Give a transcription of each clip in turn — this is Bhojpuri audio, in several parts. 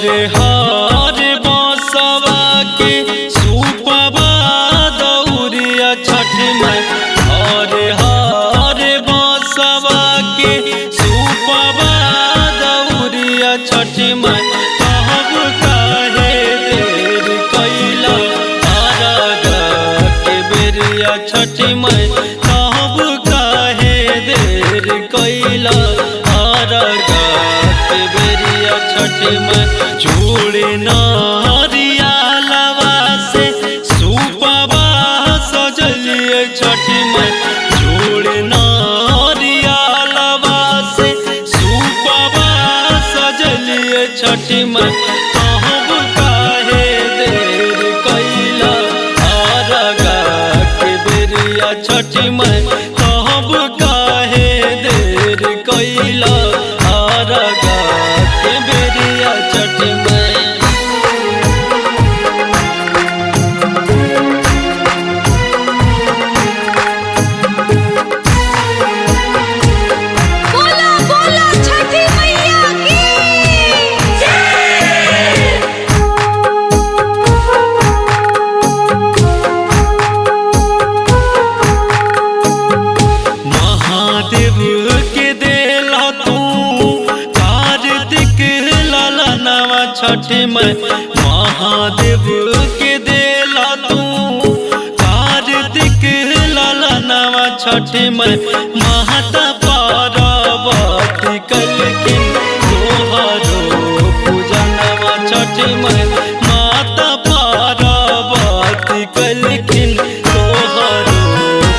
हरे हरे बसवा के सुपवा दौरिया छठ माई। हरे हरे बसवा के सुपवा दौरिया छठ माई। कहब काहे देर कैला आरगा के बेरिया छठ माई। कहब काहे देर कैला आरगा के बेरिया छठ माई। जोड़े नारियलवा से सुपवा सजलिए छठ माई। जोड़े नारियलवा से सुपवा सजलिए छठ माई। कहब काहे देर कैला आरगा के बेरिया छठ माई। कहब काहे देर कैला आरगा के बेरिया छठ माई। बोला बोला छठी मैया की जय। महादेव के देला तू कार्तिक ललनवा छठ माई। महादेव के देला तू कार्तिक ललनवा छठ माई। माता पार्वती कलकिन तोहरो पूजनवा छठ माई। माता पार्वती कलकिन तोहरो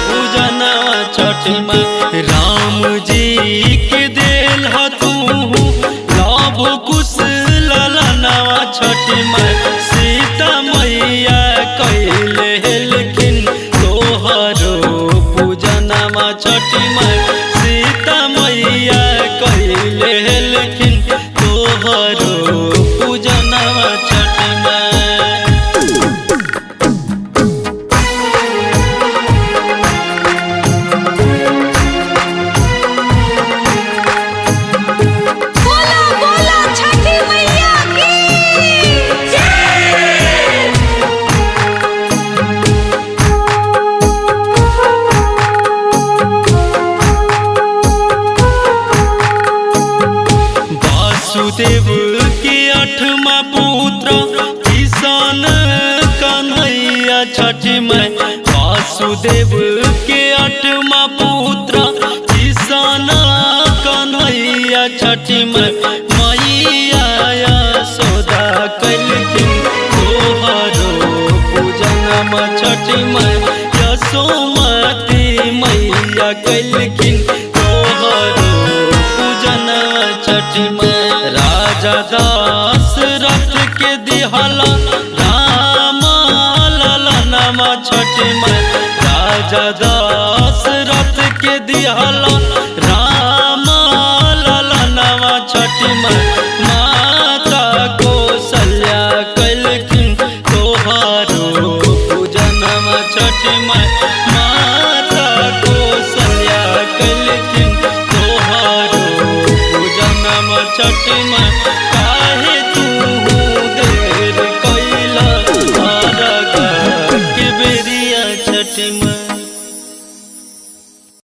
पूजनवा छठ माई। राम जी के देल तू लाभ कुश ललनवा छठ माई। सीता मैया कैले हेलखिन तोहरो पूजनवा छठ माई। सीता मैया कैले हेलखिन तोहरो पूजनवा छठ माई। बोला बोला छठी मैया की जय। वासुदेव के 8वां पुत्र किसान कन्हैया छठ माई। वासुदेव के 8वां पुत्र किसान कन्हैया छठ माई। मैया यशोदा कलकिन तोहरो पूजनवा छठ माई। यशोमती मैया कलकिन तोहरो पूजनवा छठ माई। राजा दशरथ के दिहला राम ललनवा छठ माई। राजा दशरथ के दिहला